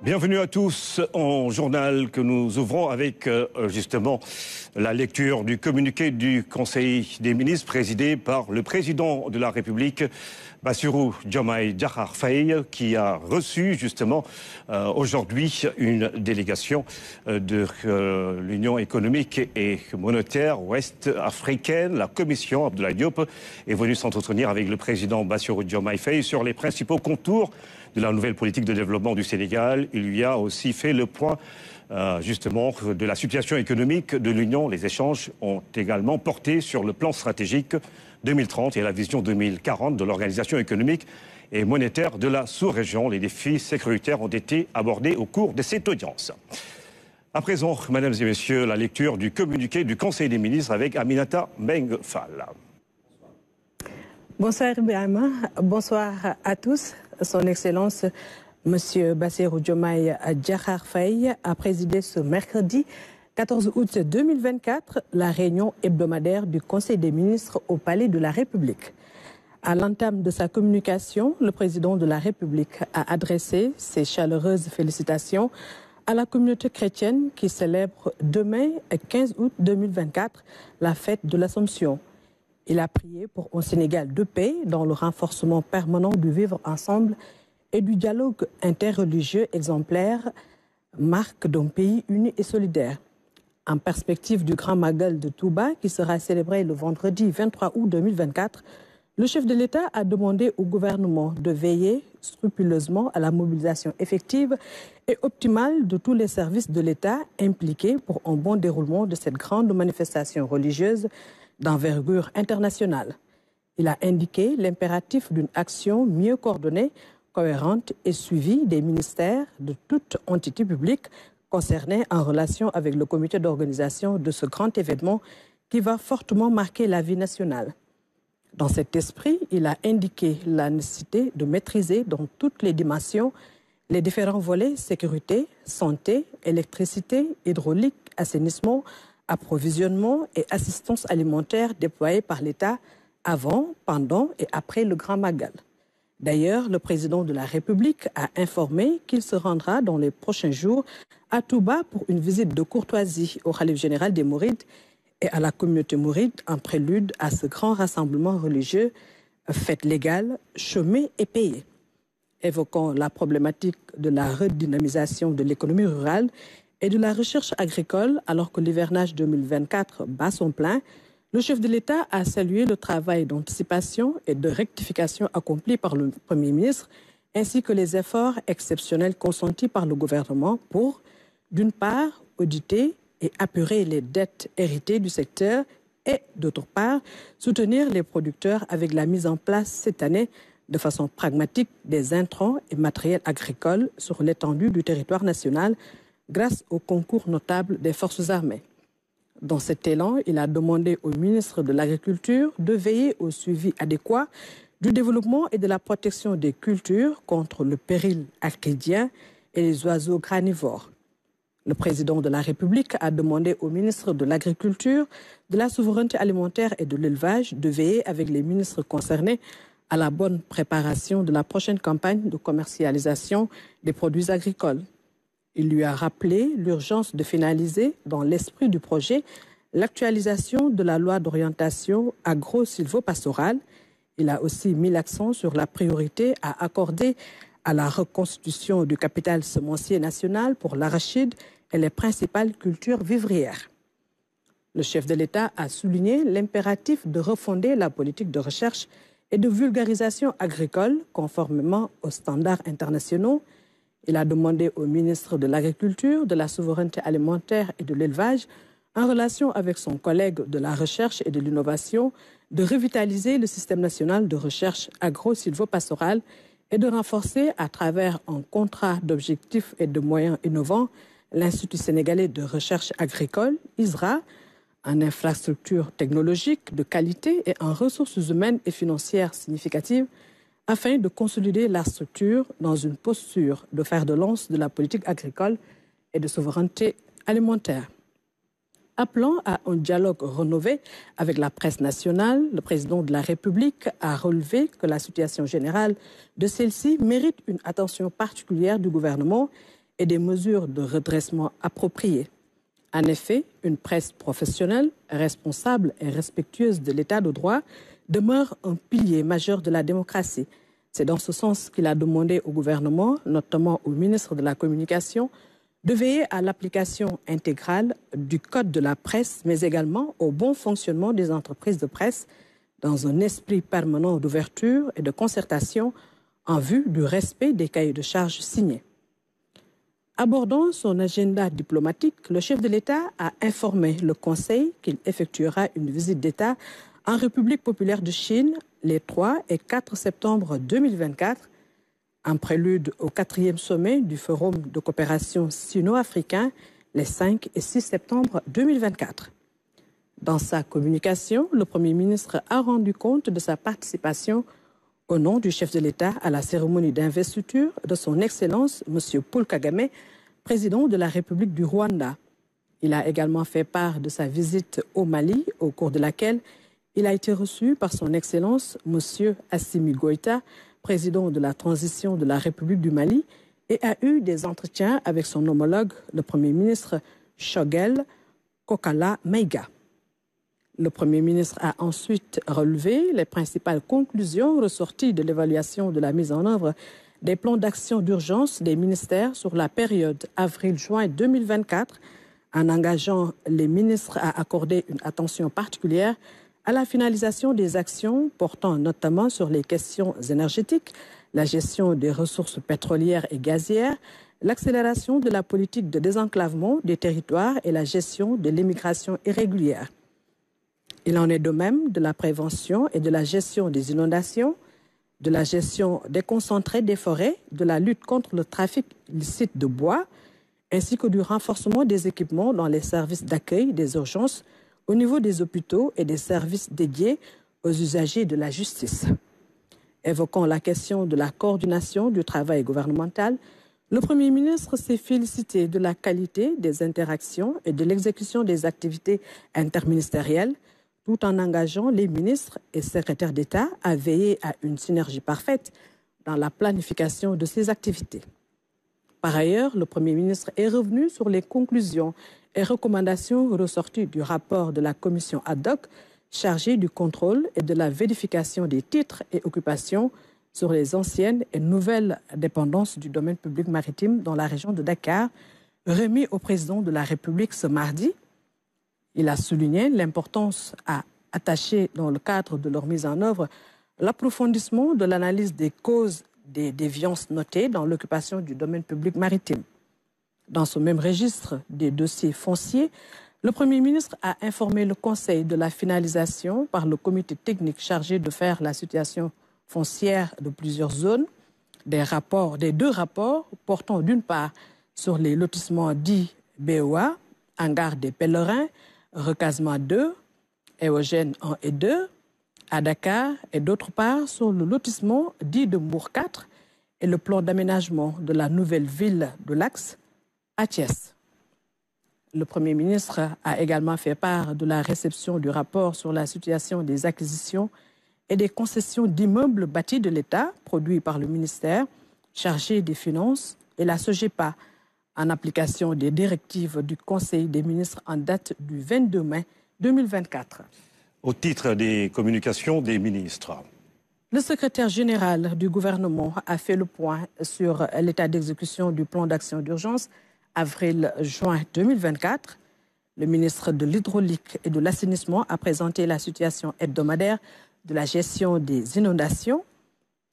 Bienvenue à tous en journal que nous ouvrons avec justement la lecture du communiqué du Conseil des ministres présidé par le président de la République, Bassirou Diomaye Diakhar Faye, qui a reçu justement aujourd'hui une délégation de l'Union économique et monétaire ouest-africaine. La commission Abdoulaye Diop est venue s'entretenir avec le président Bassirou Diomaye Faye sur les principaux contours de la nouvelle politique de développement du Sénégal. Il lui a aussi fait le point justement de la situation économique de l'Union. Les échanges ont également porté sur le plan stratégique 2030 et la vision 2040 de l'organisation économique et monétaire de la sous-région. Les défis sécuritaires ont été abordés au cours de cette audience. À présent, mesdames et messieurs, la lecture du communiqué du Conseil des ministres avec Aminata Mbengue Fall. Bonsoir Ibrahima, bonsoir à tous. Son Excellence, M. Bassirou Diomaye Diakhar Faye a présidé ce mercredi 14 août 2024 la réunion hebdomadaire du Conseil des ministres au Palais de la République. À l'entame de sa communication, le président de la République a adressé ses chaleureuses félicitations à la communauté chrétienne qui célèbre demain, 15 août 2024, la fête de l'Assomption. Il a prié pour un Sénégal de paix dans le renforcement permanent du vivre ensemble et du dialogue interreligieux exemplaire, marque d'un pays uni et solidaire. En perspective du Grand Magal de Touba qui sera célébré le vendredi 23 août 2024, le chef de l'État a demandé au gouvernement de veiller scrupuleusement à la mobilisation effective et optimale de tous les services de l'État impliqués pour un bon déroulement de cette grande manifestation religieuse d'envergure internationale. Il a indiqué l'impératif d'une action mieux coordonnée, cohérente et suivie des ministères de toute entité publique concernée en relation avec le comité d'organisation de ce grand événement qui va fortement marquer la vie nationale. Dans cet esprit, il a indiqué la nécessité de maîtriser dans toutes les dimensions les différents volets sécurité, santé, électricité, hydraulique, assainissement, approvisionnement et assistance alimentaire déployés par l'État avant, pendant et après le Grand Magal. D'ailleurs, le président de la République a informé qu'il se rendra dans les prochains jours à Touba pour une visite de courtoisie au Khalife général des Mourides et à la communauté mouride en prélude à ce grand rassemblement religieux, fête légale, chômée et payée. Évoquant la problématique de la redynamisation de l'économie rurale et de la recherche agricole, alors que l'hivernage 2024 bat son plein, le chef de l'État a salué le travail d'anticipation et de rectification accompli par le Premier ministre, ainsi que les efforts exceptionnels consentis par le gouvernement pour, d'une part, auditer et apurer les dettes héritées du secteur et, d'autre part, soutenir les producteurs avec la mise en place cette année de façon pragmatique des intrants et matériels agricoles sur l'étendue du territoire national grâce au concours notable des forces armées. Dans cet élan, il a demandé au ministre de l'Agriculture de veiller au suivi adéquat du développement et de la protection des cultures contre le péril acridien et les oiseaux granivores. Le président de la République a demandé au ministre de l'Agriculture, de la souveraineté alimentaire et de l'élevage de veiller avec les ministres concernés à la bonne préparation de la prochaine campagne de commercialisation des produits agricoles. Il lui a rappelé l'urgence de finaliser, dans l'esprit du projet, l'actualisation de la loi d'orientation agro-silvopastorale. Il a aussi mis l'accent sur la priorité à accorder à la reconstitution du capital semencier national pour l'arachide et les principales cultures vivrières. Le chef de l'État a souligné l'impératif de refonder la politique de recherche et de vulgarisation agricole conformément aux standards internationaux. Il a demandé au ministre de l'Agriculture, de la Souveraineté alimentaire et de l'Élevage, en relation avec son collègue de la Recherche et de l'Innovation, de revitaliser le système national de recherche agro-silvopastorale et de renforcer, à travers un contrat d'objectifs et de moyens innovants, l'Institut sénégalais de recherche agricole, ISRA, en infrastructures technologiques de qualité et en ressources humaines et financières significatives, afin de consolider la structure dans une posture de fer de lance de la politique agricole et de souveraineté alimentaire. Appelant à un dialogue renouvelé avec la presse nationale, le président de la République a relevé que la situation générale de celle-ci mérite une attention particulière du gouvernement et des mesures de redressement appropriées. En effet, une presse professionnelle, responsable et respectueuse de l'état de droit demeure un pilier majeur de la démocratie. C'est dans ce sens qu'il a demandé au gouvernement, notamment au ministre de la Communication, de veiller à l'application intégrale du Code de la presse, mais également au bon fonctionnement des entreprises de presse dans un esprit permanent d'ouverture et de concertation en vue du respect des cahiers de charges signés. Abordant son agenda diplomatique, le chef de l'État a informé le Conseil qu'il effectuera une visite d'État en République populaire de Chine les 3 et 4 septembre 2024, en prélude au 4e sommet du Forum de coopération sino-africain les 5 et 6 septembre 2024. Dans sa communication, le Premier ministre a rendu compte de sa participation au nom du chef de l'État à la cérémonie d'investiture de son Excellence M. Paul Kagame, président de la République du Rwanda. Il a également fait part de sa visite au Mali, au cours de laquelle il a été reçu par son Excellence M. Assimi Goïta, président de la transition de la République du Mali, et a eu des entretiens avec son homologue, le Premier ministre Choguel Kokala Maïga. Le Premier ministre a ensuite relevé les principales conclusions ressorties de l'évaluation de la mise en œuvre des plans d'action d'urgence des ministères sur la période avril-juin 2024, en engageant les ministres à accorder une attention particulière à la finalisation des actions portant notamment sur les questions énergétiques, la gestion des ressources pétrolières et gazières, l'accélération de la politique de désenclavement des territoires et la gestion de l'immigration irrégulière. Il en est de même de la prévention et de la gestion des inondations, de la gestion déconcentrée des forêts, de la lutte contre le trafic illicite de bois, ainsi que du renforcement des équipements dans les services d'accueil des urgences au niveau des hôpitaux et des services dédiés aux usagers de la justice. Évoquant la question de la coordination du travail gouvernemental, le Premier ministre s'est félicité de la qualité des interactions et de l'exécution des activités interministérielles, tout en engageant les ministres et secrétaires d'État à veiller à une synergie parfaite dans la planification de ces activités. Par ailleurs, le Premier ministre est revenu sur les conclusions et recommandations ressorties du rapport de la commission ad hoc chargée du contrôle et de la vérification des titres et occupations sur les anciennes et nouvelles dépendances du domaine public maritime dans la région de Dakar, remis au président de la République ce mardi. Il a souligné l'importance à attacher dans le cadre de leur mise en œuvre l'approfondissement de l'analyse des causes des déviances notées dans l'occupation du domaine public maritime. Dans ce même registre des dossiers fonciers, le Premier ministre a informé le Conseil de la finalisation par le comité technique chargé de faire la situation foncière de plusieurs zones, des deux rapports portant d'une part sur les lotissements dits BOA, hangar des pèlerins, recasement 2, Éogène 1 et 2, à Dakar, et d'autre part sur le lotissement dit de Mour 4 et le plan d'aménagement de la nouvelle ville de l'Axe à Thiès. Le Premier ministre a également fait part de la réception du rapport sur la situation des acquisitions et des concessions d'immeubles bâtis de l'État produits par le ministère chargé des Finances et la SOGEPA, en application des directives du Conseil des ministres en date du 22 mai 2024. Au titre des communications des ministres. Le secrétaire général du gouvernement a fait le point sur l'état d'exécution du plan d'action d'urgence avril-juin 2024. Le ministre de l'Hydraulique et de l'Assainissement a présenté la situation hebdomadaire de la gestion des inondations.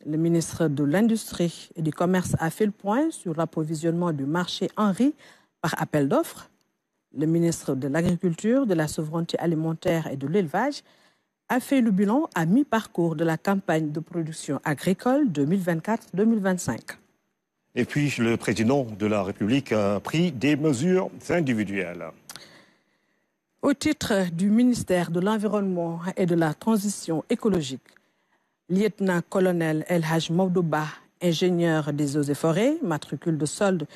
Le ministre de l'Industrie et du Commerce a fait le point sur l'approvisionnement du marché en riz par appel d'offres. Le ministre de l'Agriculture, de la Souveraineté alimentaire et de l'Élevage a fait le bilan à mi-parcours de la campagne de production agricole 2024-2025. Et puis, le président de la République a pris des mesures individuelles. Au titre du ministère de l'Environnement et de la Transition écologique, lieutenant-colonel El Hadj Maudouba, ingénieur des eaux et forêts, matricule de solde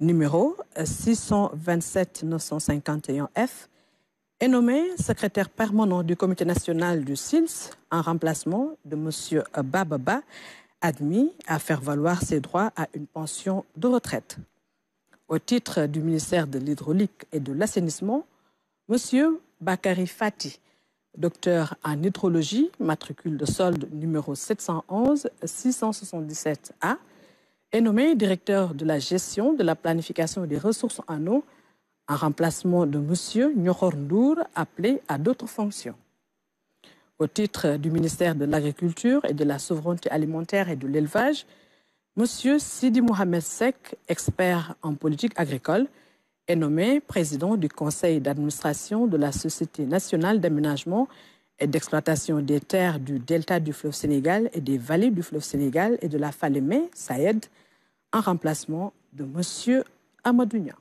numéro 627-951F, est nommé secrétaire permanent du comité national du SILS en remplacement de M. Bababa, admis à faire valoir ses droits à une pension de retraite. Au titre du ministère de l'Hydraulique et de l'Assainissement, M. Bakary Fati, docteur en hydrologie, matricule de solde numéro 711-677A, est nommé directeur de la gestion de la planification des ressources en eau en remplacement de M. Nyokhor Ndour, appelé à d'autres fonctions. Au titre du ministère de l'Agriculture et de la Souveraineté alimentaire et de l'Élevage, M. Sidi Mohamed Sek, expert en politique agricole, est nommé président du conseil d'administration de la Société nationale d'aménagement et d'exploitation des terres du delta du fleuve Sénégal et des vallées du fleuve Sénégal et de la Falémé, Saïd, en remplacement de M. Amadou Niang.